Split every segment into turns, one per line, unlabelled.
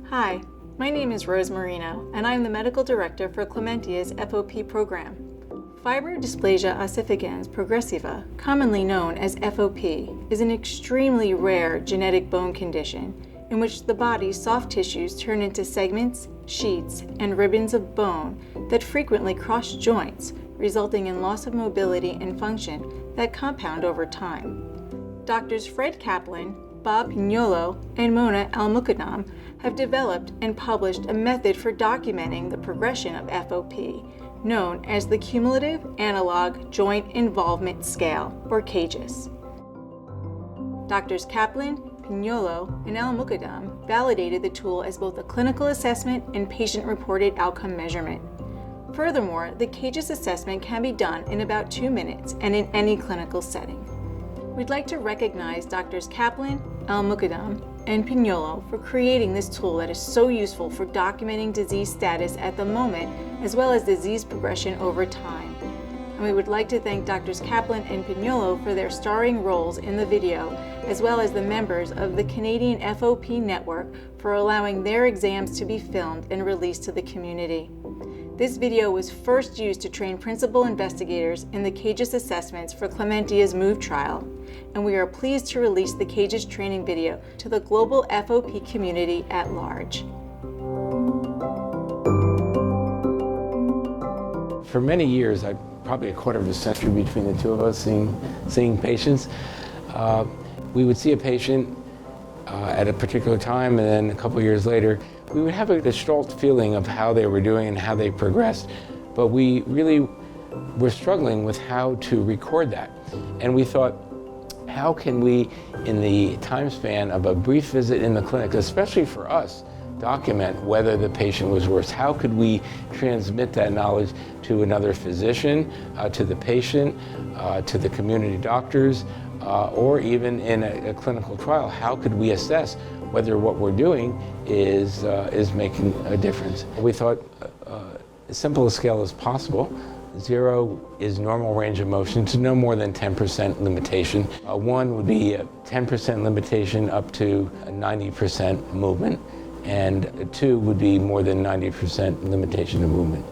Hi, my name is Rose Marino, and I'm the Medical Director for Clementia's FOP program. Fibrodysplasia ossificans progressiva, commonly known as FOP, is an extremely rare genetic bone condition in which the body's soft tissues turn into segments, sheets, and ribbons of bone that frequently cross joints, resulting in loss of mobility and function that compound over time. Doctors Fred Kaplan, Bob Pignolo, and Mona Al-Muqaddam have developed and published a method for documenting the progression of FOP, known as the Cumulative Analog Joint Involvement Scale, or CAJIS. Doctors Kaplan, Pignolo, and Al-Muqaddam validated the tool as both a clinical assessment and patient-reported outcome measurement. Furthermore, the CAJIS assessment can be done in about 2 minutes and in any clinical setting. We'd like to recognize Doctors Kaplan, Al-Muqaddam, and Pignolo for creating this tool that is so useful for documenting disease status at the moment as well as disease progression over time. And we would like to thank Doctors Kaplan and Pignolo for their starring roles in the video, as well as the members of the Canadian FOP Network for allowing their exams to be filmed and released to the community. This video was first used to train principal investigators in the CAJIS assessments for Clementia's MOVE trial, and we are pleased to release the CAJIS training video to the global FOP community at large.
For many years, probably a quarter of a century between the two of us seeing patients, we would see a patient at a particular time, and then a couple years later, we would have a gestalt feeling of how they were doing and how they progressed, but we really were struggling with how to record that. And we thought, how can we, in the time span of a brief visit in the clinic, especially for us, document whether the patient was worse? How could we transmit that knowledge to another physician, to the patient, to the community doctors, or even in a clinical trial? How could we assess whether what we're doing is making a difference? We thought as simple a scale as possible. 0 is normal range of motion to no more than 10% limitation. 1 would be a 10% limitation up to a 90% movement, and 2 would be more than 90% limitation of movement.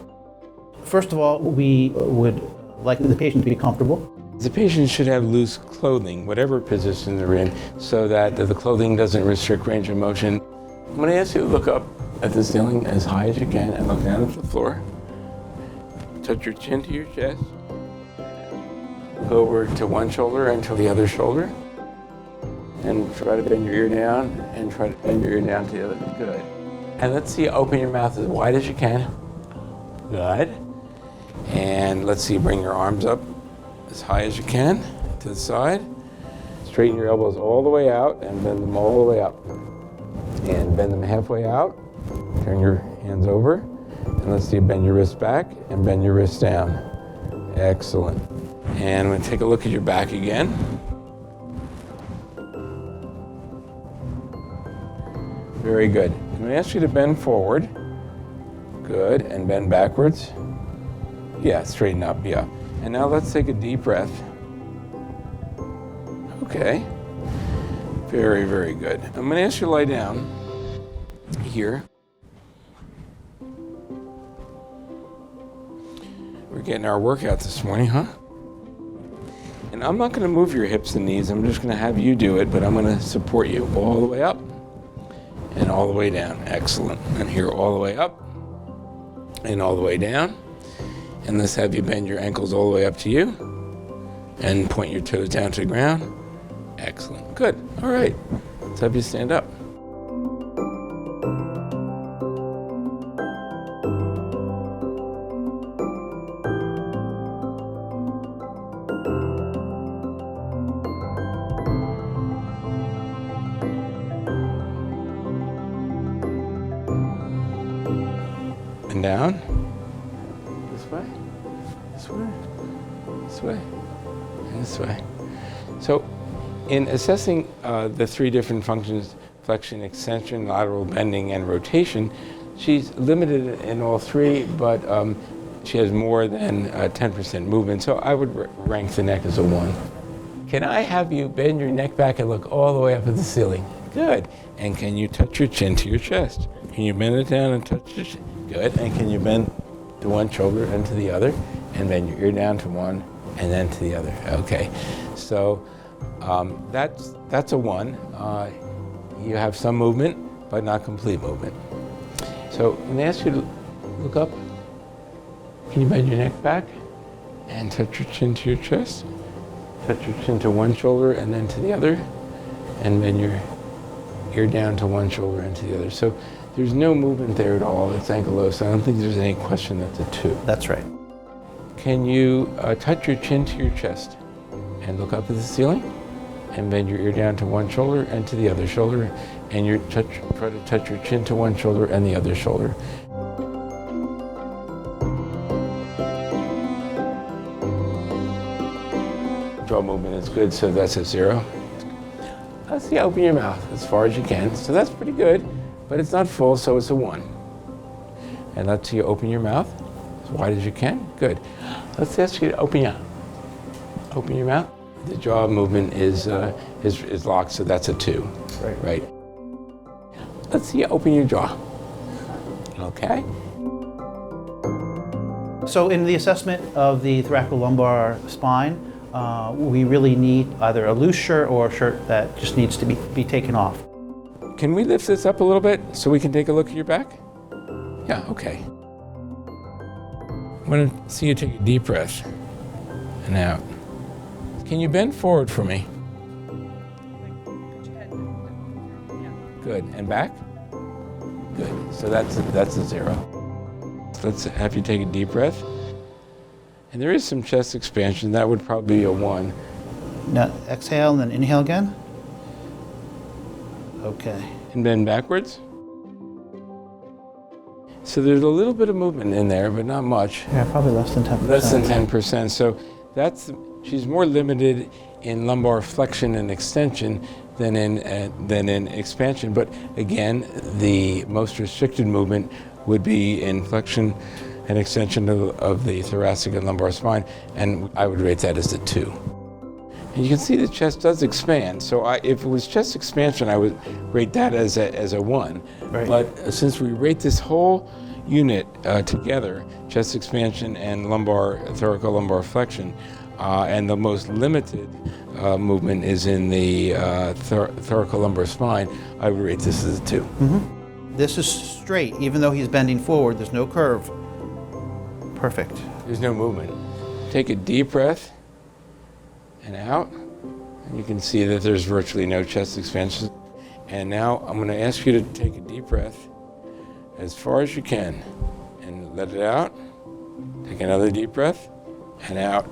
First of all, we would like the patient to be comfortable.
The patient should have loose clothing, whatever position they're in, so that the clothing doesn't restrict range of motion. I'm going to ask you to look up at the ceiling as high as you can and look down at the floor. Touch your chin to your chest. Go over to one shoulder and to the other shoulder. And try to bend your ear down and try to bend your ear down to the other. Good. And let's see you open your mouth as wide as you can. Good. And let's see you bring your arms up as high as you can to the side. Straighten your elbows all the way out and bend them all the way up. And bend them halfway out. Turn your hands over. And let's see you bend your wrist back and bend your wrist down. Excellent. And I'm going to take a look at your back again. Very good. I'm going to ask you to bend forward. Good. And bend backwards. Yeah, straighten up. Yeah. And now let's take a deep breath. Okay. Very, very good. I'm going to ask you to lie down here. We're getting our workout this morning, huh? And I'm not going to move your hips and knees. I'm just going to have you do it, but I'm going to support you all the way up and all the way down. Excellent. And here all the way up and all the way down. And let's have you bend your ankles all the way up to you and point your toes down to the ground. Excellent. Good. All right. Let's have you stand up. And down. This way, this way, this way, and this way. So in assessing the 3 different functions, flexion, extension, lateral bending, and rotation, she's limited in all 3, but she has more than 10% movement. So I would rank the neck as a 1. Can I have you bend your neck back and look all the way up at the ceiling? Good. And can you touch your chin to your chest? Can you bend it down and touch your chin? Good. And can you bend to one shoulder and to the other? And bend your ear down to one and then to the other. Okay. So that's a 1. You have some movement, but not complete movement. So when they ask you to look up, can you bend your neck back and touch your chin to your chest? Touch your chin to one shoulder and then to the other, and bend your ear down to one shoulder and to the other. So there's no movement there at all. It's ankylosed. I don't think there's any question that's a 2.
That's right.
Can you touch your chin to your chest and look up at the ceiling and bend your ear down to one shoulder and to the other shoulder, and try to touch your chin to one shoulder and the other shoulder. Jaw movement is good, so that's a 0. Let's see, open your mouth as far as you can. So that's pretty good, but it's not full, so it's a 1. And let's see you open your mouth as wide as you can. Good. Let's ask you to open your mouth. The jaw movement is locked, so that's a 2. Right. Let's see you open your jaw. Okay.
So in the assessment of the thoracolumbar spine, we really need either a loose shirt or a shirt that just needs to be taken off.
Can we lift this up a little bit so we can take a look at your back? Yeah, okay. I want to see you take a deep breath and out. Can you bend forward for me? Good. And back? Good. So that's a 0. Let's have you take a deep breath. And there is some chest expansion. That would probably be a 1.
Now exhale and then inhale again. Okay.
And bend backwards. So there's a little bit of movement in there, but not much.
Yeah, probably less than 10%.
Less than 10%. So she's more limited in lumbar flexion and extension than in expansion. But again, the most restricted movement would be in flexion and extension of the thoracic and lumbar spine, and I would rate that as a 2. And you can see the chest does expand. So if it was chest expansion, I would rate that as a 1.
Right.
But since we rate this whole unit together, chest expansion and thoracolumbar flexion, and the most limited movement is in the thoracolumbar spine, I would rate this as a 2.
Mm-hmm. This is straight, even though he's bending forward. There's no curve. Perfect.
There's no movement. Take a deep breath and out. And you can see that there's virtually no chest expansion. And now I'm going to ask you to take a deep breath as far as you can and let it out. Take another deep breath and out.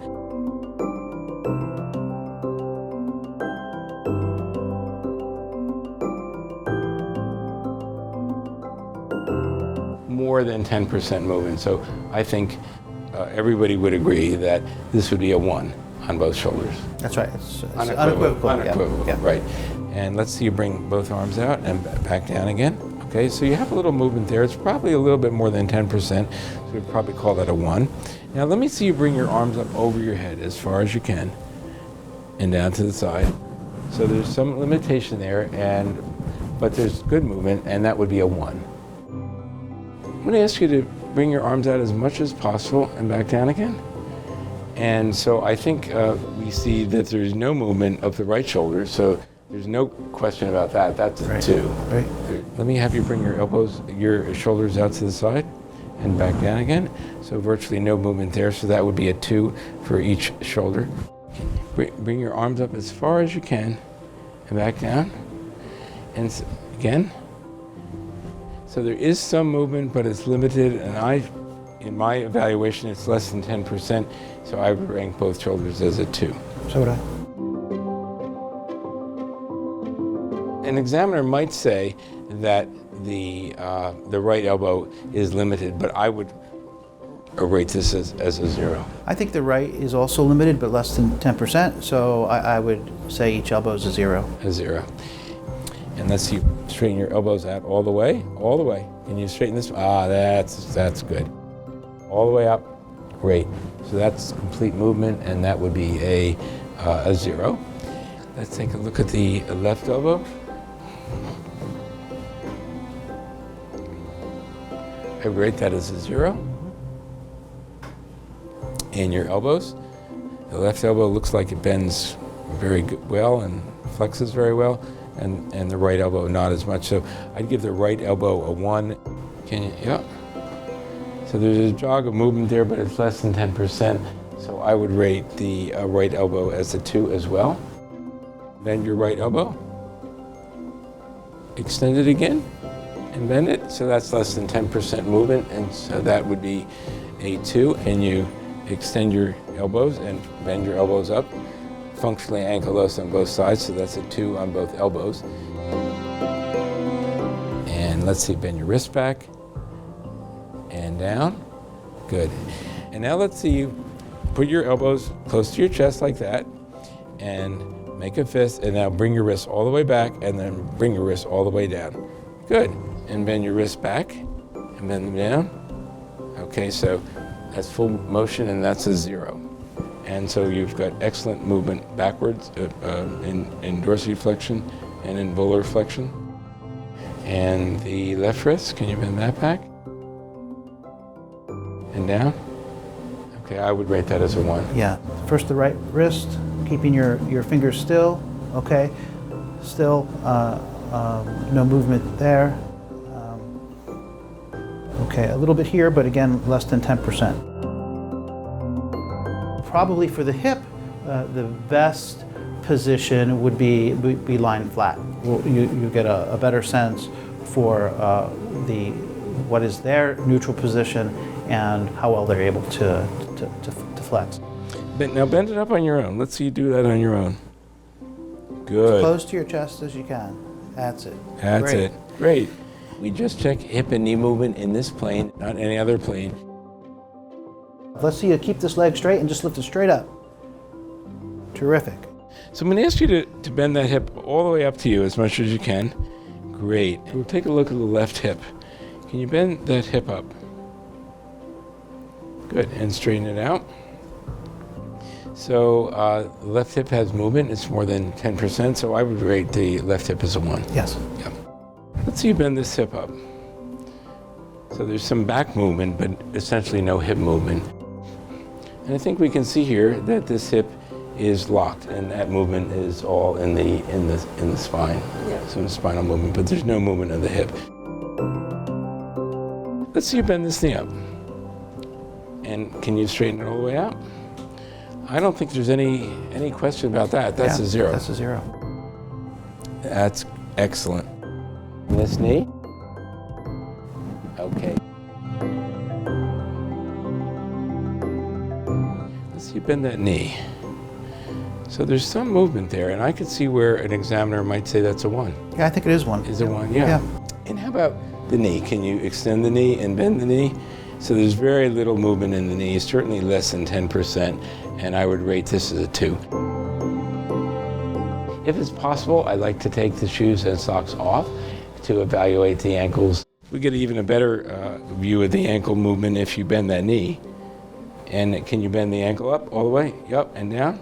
More than 10% movement. So I think everybody would agree that this would be a 1 on both shoulders.
That's right. It's unequivocal.
Unequivocal,
yeah.
Right. And let's see you bring both arms out and back down again. Okay, so you have a little movement there. It's probably a little bit more than 10%, so we'd probably call that a 1. Now let me see you bring your arms up over your head as far as you can and down to the side. So there's some limitation there, but there's good movement, and that would be a 1. I'm going to ask you to bring your arms out as much as possible and back down again. And so I think we see that there's no movement of the right shoulder, so there's no question about that. That's a 2.
Right.
Let me have you bring your shoulders out to the side and back down again. So virtually no movement there, so that would be a 2 for each shoulder. Bring your arms up as far as you can and back down. And again. So there is some movement, but it's limited, and in my evaluation, it's less than 10%, so I would rank both shoulders as a 2.
So would I.
An examiner might say that the right elbow is limited, but I would rate this as a 0.
I think the right is also limited, but less than 10%, so I would say each elbow is a 0.
A 0. And let's see, straighten your elbows out all the way. Can you straighten this? That's good. All the way up, great. So that's complete movement, and that would be a 0. Let's take a look at the left elbow. I rate that as a 0. And your elbows. The left elbow looks like it bends very well and flexes very well, and the right elbow not as much. So I'd give the right elbow a 1. Can you? Yeah. So there's a jog of movement there, but it's less than 10%. So I would rate the right elbow as a 2 as well. Bend your right elbow. Extend it again and bend it. So that's less than 10% movement, and so that would be a 2. And you extend your elbows and bend your elbows up. Functionally ankylosed on both sides, so that's a 2 on both elbows. And let's see, bend your wrist back and down. Good. And now let's see you put your elbows close to your chest like that and make a fist, and now bring your wrists all the way back and then bring your wrists all the way down. Good. And bend your wrists back and bend them down. Okay, so that's full motion, and that's a 0. And so you've got excellent movement backwards in dorsiflexion and in volar flexion. And the left wrist, can you bend that back? And down? Okay, I would rate that as a 1.
Yeah. First the right wrist, keeping your fingers still. Okay. Still, no movement there. Okay, a little bit here, but again, less than 10%. Probably for the hip, the best position would be lying flat. You get a better sense for what is their neutral position and how well they're able to flex.
Now bend it up on your own. Let's see you do that on your own. Good.
As close to your chest as you can. That's it.
That's
Great.
it. Great. We just check hip and knee movement in this plane, not any other plane.
Let's see you keep this leg straight and just lift it straight up. Terrific.
So I'm going to ask you to bend that hip all the way up to you as much as you can. Great. We'll take a look at the left hip. Can you bend that hip up? Good. And straighten it out. So the left hip has movement. It's more than 10%, so I would rate the left hip as a 1.
Yes.
Yeah. Let's see you bend this hip up. So there's some back movement, but essentially no hip movement. And I think we can see here that this hip is locked, and that movement is all in the spine.
Yeah.
Some spinal movement, but there's no movement of the hip. Let's see you bend this knee up. And can you straighten it all the way out? I don't think there's any question about that. That's a 0.
That's a 0.
That's excellent. This knee. Okay. Let's see you bend that knee. So there's some movement there, and I could see where an examiner might say that's a 1.
Yeah, I think it is 1.
Is it 1? Yeah. And how about the knee? Can you extend the knee and bend the knee? So there's very little movement in the knee, certainly less than 10%, and I would rate this as a 2. If it's possible, I like to take the shoes and socks off to evaluate the ankles. We get even a better view of the ankle movement if you bend that knee. And can you bend the ankle up all the way? Yep, and down?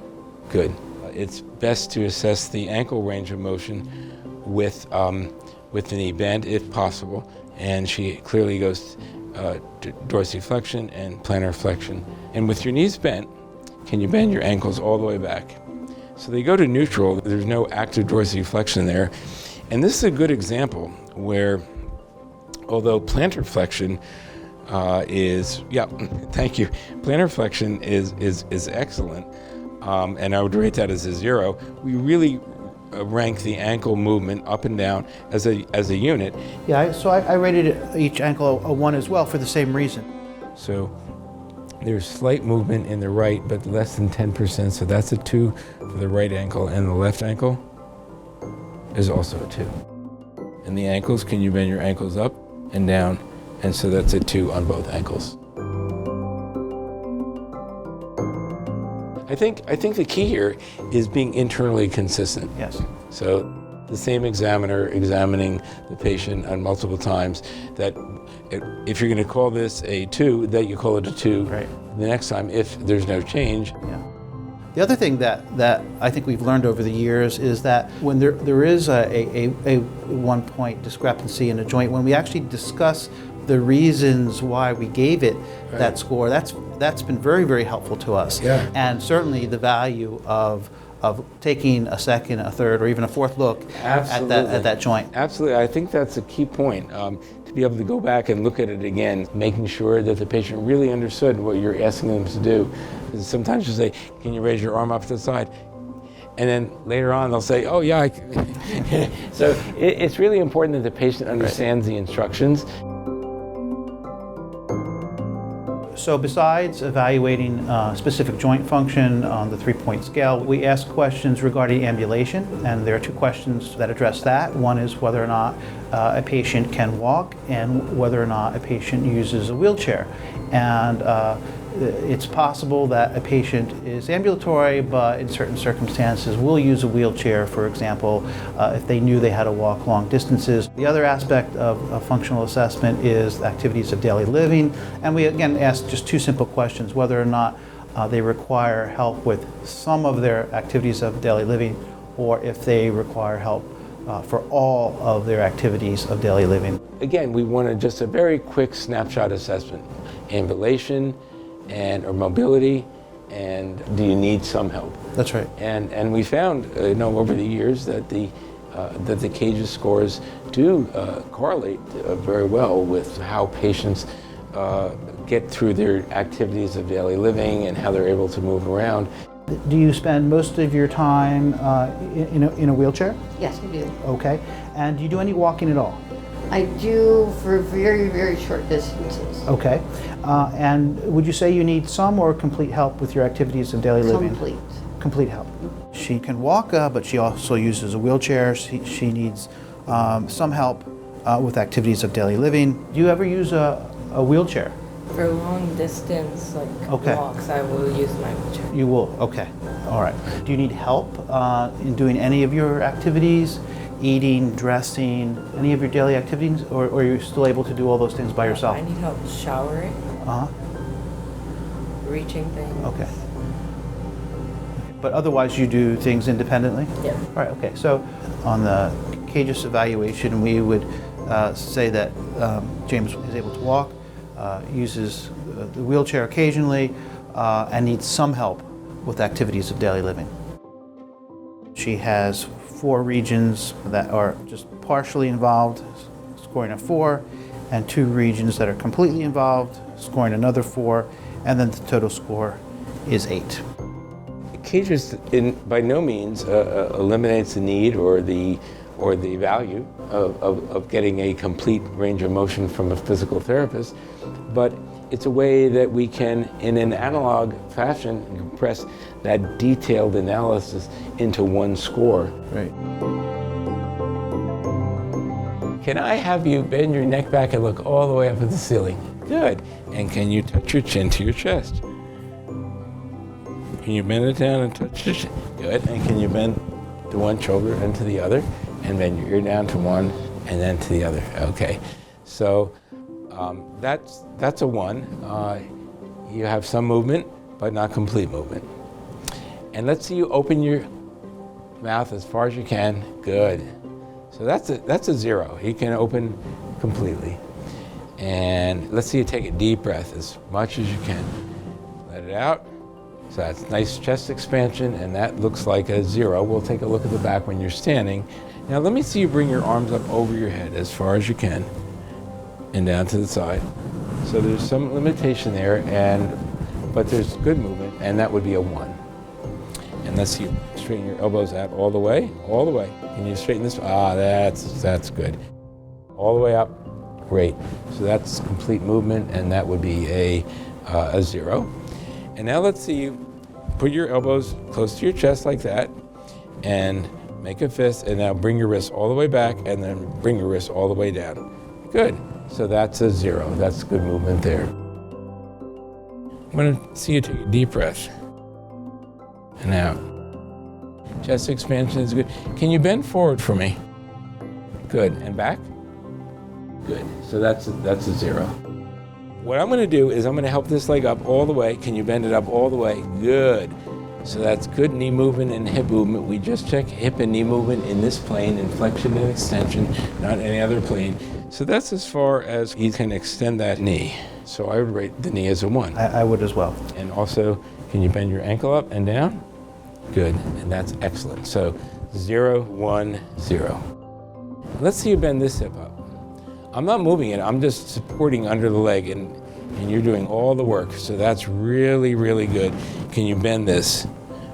Good. It's best to assess the ankle range of motion with the knee bent, if possible. And she clearly goes dorsiflexion and plantar flexion. And with your knees bent, can you bend your ankles all the way back? So they go to neutral. There's no active dorsiflexion there. And this is a good example where, although plantar flexion thank you. Plantar flexion is excellent, and I would rate that as a 0. We really rank the ankle movement up and down as a unit.
Yeah, so I rated each ankle a 1 as well for the same reason.
So there's slight movement in the right, but less than 10%, so that's a 2 for the right ankle, and the left ankle is also a 2. And the ankles, can you bend your ankles up and down? And so that's a 2 on both ankles. I think the key here is being internally consistent.
Yes.
So the same examiner examining the patient on multiple times, that if you're going to call this a 2, that you call it a 2
Right.
the next time if there's no change.
Yeah. The other thing that I think we've learned over the years is that when there is a 1-point discrepancy in a joint, when we actually discuss the reasons why we gave it that score, that's been very, very helpful to us.
Yeah.
And certainly the value of taking a second, a third, or even a fourth look at that joint.
Absolutely. I think that's a key point. To be able to go back and look at it again, making sure that the patient really understood what you're asking them to do. Because sometimes you say, can you raise your arm up to the side? And then later on they'll say, oh yeah. So it's really important that the patient understands the instructions.
So besides evaluating specific joint function on the 3-point scale, we ask questions regarding ambulation, and there are 2 questions that address that. One is whether or not a patient can walk, and whether or not a patient uses a wheelchair. And it's possible that a patient is ambulatory, but in certain circumstances will use a wheelchair, for example, if they knew they had to walk long distances. The other aspect of functional assessment is activities of daily living, and we again ask just 2 simple questions: whether or not they require help with some of their activities of daily living, or if they require help for all of their activities of daily living.
Again, we wanted just a very quick snapshot assessment. Ambulation, or mobility, and do you need some help?
That's right.
And we found, over the years that the CAJIS scores do correlate very well with how patients get through their activities of daily living and how they're able to move around.
Do you spend most of your time in a wheelchair?
Yes, we do.
Okay. And do you do any walking at all?
I do for very, very short distances.
Okay. And would you say you need some or complete help with your activities of daily living?
Complete.
Complete help. She can walk, but she also uses a wheelchair. She needs some help with activities of daily living. Do you ever use a wheelchair?
For long distance, walks, I will use my wheelchair.
You will? Okay. All right. Do you need help in doing any of your activities? Eating, dressing, any of your daily activities, or are you still able to do all those things by yourself?
I need help showering, reaching things.
Okay. But otherwise you do things independently?
Yeah.
All right, okay. So on the CAJIS evaluation, we would say that James is able to walk, uses the wheelchair occasionally, and needs some help with activities of daily living. She has 4 regions that are just partially involved, scoring a 4, and 2 regions that are completely involved, scoring another 4, and then the total score is 8.
CAJIS by no means eliminates the need or the value of getting a complete range of motion from a physical therapist, but it's a way that we can, in an analog fashion, compress that detailed analysis into one score.
Right.
Can I have you bend your neck back and look all the way up at the ceiling? Good. And can you touch your chin to your chest? Can you bend it down and touch your chin? Good. And can you bend to one shoulder and to the other? And bend your ear down to one and then to the other. Okay. So that's a 1. You have some movement, but not complete movement. And let's see you open your mouth as far as you can. Good. So that's a 0. He can open completely. And let's see you take a deep breath as much as you can. Let it out. So that's nice chest expansion, and that looks like a 0. We'll take a look at the back when you're standing. Now let me see you bring your arms up over your head as far as you can and down to the side. So there's some limitation there, but there's good movement, and that would be a 1. And let's see you straighten your elbows out all the way. Can you straighten this? That's good. All the way up. Great. So that's complete movement, and that would be a 0. And now let's see you put your elbows close to your chest like that, and make a fist, and now bring your wrists all the way back, and then bring your wrists all the way down. Good. So that's a 0. That's good movement there. I'm going to see you take a deep breath. And out. Chest expansion is good. Can you bend forward for me? Good. And back? Good. So that's a 0. What I'm going to do is I'm going to help this leg up all the way. Can you bend it up all the way? Good. So that's good knee movement and hip movement. We just check hip and knee movement in this plane, in flexion and extension, not any other plane. So that's as far as he can extend that knee. So I would rate the knee as a 1.
I would as well.
And also, can you bend your ankle up and down? Good, and that's excellent. So 0, 1, 0. Let's see you bend this hip up. I'm not moving it, I'm just supporting under the leg, and you're doing all the work. So that's really, really good. Can you bend this?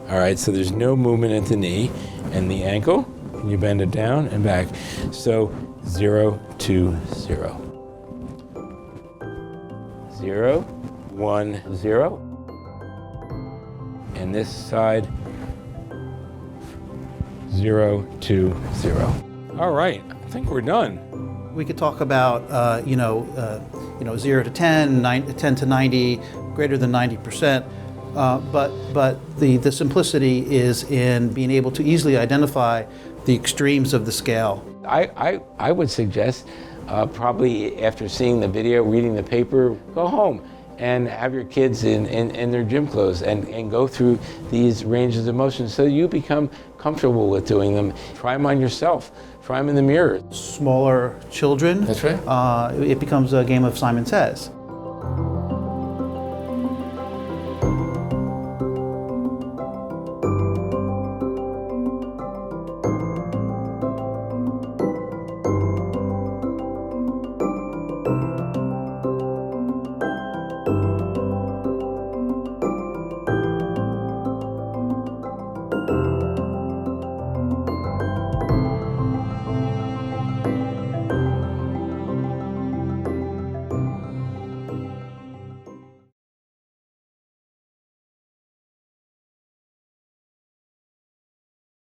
All right, so there's no movement at the knee. And the ankle, can you bend it down and back? So 0, 2, 0. 0, 1, 0. And this side, 0, 2, 0. All right, I think we're done.
We could talk about 0 to 10, 10 to 90, greater than 90%. But the simplicity is in being able to easily identify the extremes of the scale.
I would suggest probably after seeing the video, reading the paper, go home and have your kids in their gym clothes and go through these ranges of motion so you become comfortable with doing them. Try them on yourself. Try them in the mirror.
Smaller children,
That's right.
It becomes a game of Simon Says.